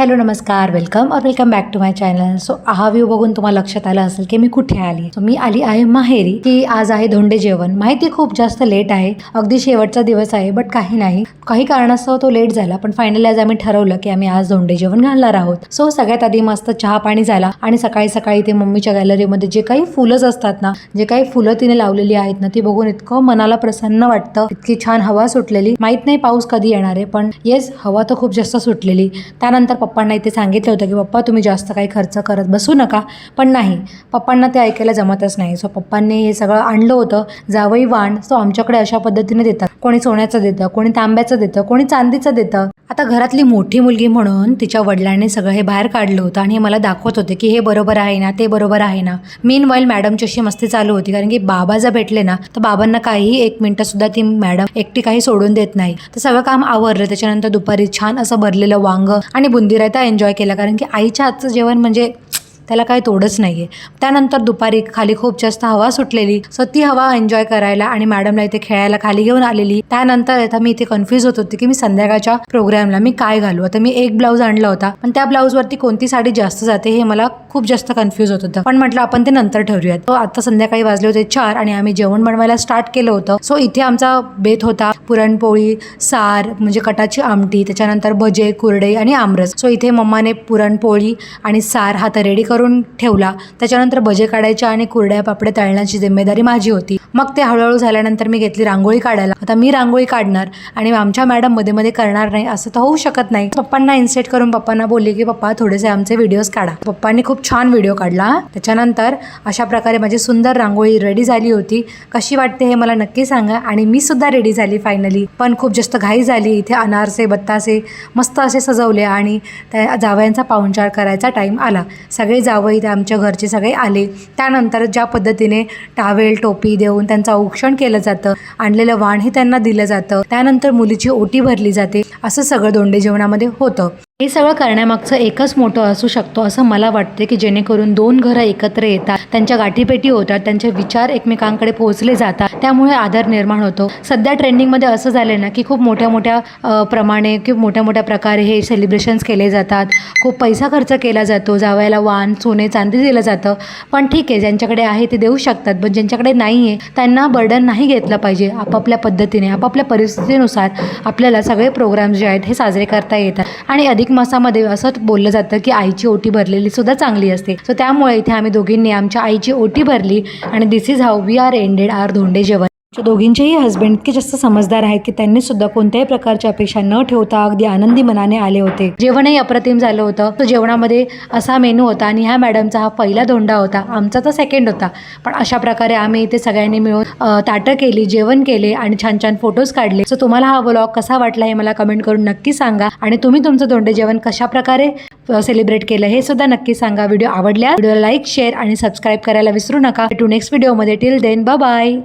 Hello नमस्कार, welcome back to my channel. So हा view बघून तुम्हाला लक्षात आलं असेल की मी कुठे आली. सो मी आली आहे माहेरी. की आज आहे धोंडे जेवण. माहिती खूप जास्त लेट आहे, अगदी शेवटचा दिवस आहे, बट काही कारणास्तव तो लेट झाला. पण फायनली आज आम्ही ठरवलं की आम्ही आज धोंडे जेवण घालणार आहोत. सो सगळ्यात आधी मस्त चहा पाणी झाला आणि सकाळी सकाळी ते मम्मीच्या गॅलरीमध्ये जे काही फुलंच असतात ना, जे काही फुलं तिने लावलेली आहेत ना, ती बघून इतकं मनाला प्रसन्न वाटतं. इतकी छान हवा सुटलेली. माहित नाही पाऊस कधी येणार आहे, पण येस हवा तर खूप जास्त सुटलेली. त्यानंतर पप्पांना इथे सांगितलं होतं की पप्पा तुम्ही जास्त काही खर्च करत बसू नका, पण नाही, पप्पांना ते ऐकायला जमतच नाही. सो पप्पांनी हे सगळं आणलं होतं. जावई वाण सो आमच्याकडे अशा पद्धतीने देतात. कोणी सोन्याचं देतं, कोणी तांब्याचं देतं, कोणी चांदीचं देतं. आता घरातली मोठी मुलगी म्हणून तिच्या वडिलांनी सगळं हे बाहेर काढलं होतं आणि हे मला दाखवत होते की हे बरोबर आहे ना, ते बरोबर आहे ना. मीनवाईल मॅडमची अशी मस्ती चालू होती, कारण की बाबा जर भेटले ना तर बाबांना काहीही एक मिनिटं सुद्धा ती मॅडम एकटी काही सोडून देत नाही. तर सगळं काम आवरलं. त्याच्यानंतर दुपारी छान असं भरलेलं वांग आणि बुंदी रायता एन्जॉय केला, कारण की आईच्या हातचं जेवण म्हणजे त्याला काही तोडच नाही आहे. त्यानंतर दुपारी खाली खूप जास्त हवा सुटलेली. सो ती हवा एन्जॉय करायला आणि मॅडमला इथे खेळायला खाली घेऊन आलेली. त्यानंतर आता मी इथे कन्फ्यूज होत होते की मी संध्याकाळच्या प्रोग्रामला मी काय घालू. आता मी एक ब्लाऊज आणला होता, पण त्या ब्लाऊजवरती कोणती साडी जास्त जाते हे मला खूप जास्त कन्फ्यूज होत होतं. पण म्हटलं आपण ते नंतर ठरवूयात. तो आता संध्याकाळी वाजले होते 4 आणि आम्ही जेवण बनवायला स्टार्ट केलं होतं. सो इथे आमचा बेत होता पुरणपोळी, सार म्हणजे कटाची आमटी, त्याच्यानंतर भजे, कुरडे आणि आमरस. सो इथे मम्माने पुरणपोळी आणि सार हा तर रेडी करून ठेवला. त्याच्यानंतर भजे काढायचे आणि कुरड्या पापडे तळण्याची जिम्मेदारी माझी होती. मग ते हळूहळू झाल्यानंतर मी घेतली रांगोळी काढायला. आता मी रांगोळी काढणार आणि आमच्या मॅडम मध्ये मध्ये करणार नाही असं तर होऊ शकत नाही. पप्पांना इन्स्टेट करून पप्पांना बोलली की पप्पा थोडेसे आमचे व्हिडिओज काढा. पप्पांनी खूप छान व्हिडिओ काढला. त्याच्यानंतर अशा प्रकारे माझी सुंदर रांगोळी रेडी झाली होती. कशी वाटते हे मला नक्की सांगा. आणि मी सुद्धा रेडी झाली फायनली, पण खूप जास्त घाई झाली. इथे अनारसे बत्तासे मस्त असे सजवले आणि त्या जावयांचा पाहुणचार करायचा टाईम आला. सगळे जावई आमच्या घरचे सगळे आले. त्यानंतर ज्या पद्धतीने टावेल टोपी देऊन त्यांचं औक्षण केलं जातं, आणलेलं वाणही त्यांना दिलं जातं, त्यानंतर मुलीची ओटी भरली जाते, असं सगळं धोंडे जेवणामध्ये होतं. हे सगळं करण्यामागचं एकच मोठं असू शकतो असं मला वाटते की जेणेकरून दोन घरं एकत्र येतात, त्यांच्या गाठीपेटी होतात, त्यांचे विचार एकमेकांकडे पोहोचले जातात, त्यामुळे आदर निर्माण होतो. सध्या ट्रेंडिंगमध्ये असं झालं ना की खूप मोठ्या मोठ्या प्रकारे हे सेलिब्रेशन्स केले जातात. खूप पैसा खर्च केला जातो, जावयाला वाण सोने चांदी दिलं जातं. पण ठीक आहे, ज्यांच्याकडे आहे ते देऊ शकतात, पण ज्यांच्याकडे नाही आहे त्यांना बर्डन नाही घेतलं पाहिजे. आपापल्या पद्धतीने आपापल्या परिस्थितीनुसार आपल्याला सगळे प्रोग्राम्स जे आहेत हे साजरे करता येतात. आणि अधिक मासामध्ये असं बोललं जातं की आईची ओटी भरलेली सुद्धा चांगली असते. सो त्यामुळे इथे आम्ही दोघींनी आमच्या आईची ओटी भरली आणि this is how we are ended our धोंडे जेवण. दोघींचेही हस्बंड इतके जास्त समजदार आहेत की त्यांनी सुद्धा कोणत्याही प्रकारची अपेक्षा न ठेवता अगदी आनंदी मनाने आले होते. जेवणही अप्रतिम झालं होतं. तो जेवणामध्ये असा मेनू होता आणि ह्या मॅडमचा हा पहिला धोंडा होता, आमचा तर सेकंड होता. पण अशा प्रकारे आम्ही इथे सगळ्यांनी मिळून ताटं केली, जेवण केले आणि छान छान फोटोज काढले. सो तुम्हाला हा व्लॉग कसा वाटला हे मला कमेंट करून नक्की सांगा. आणि तुम्ही तुमचं धोंडे जेवण कशा प्रकारे सेलिब्रेट केलं हे सुद्धा नक्की सांगा. व्हिडिओ आवडल्यास व्हिडिओला लाईक, शेअर आणि सबस्क्राईब करायला विसरू नका. टू नेक्स्ट व्हिडिओमध्ये. Till then bye bye.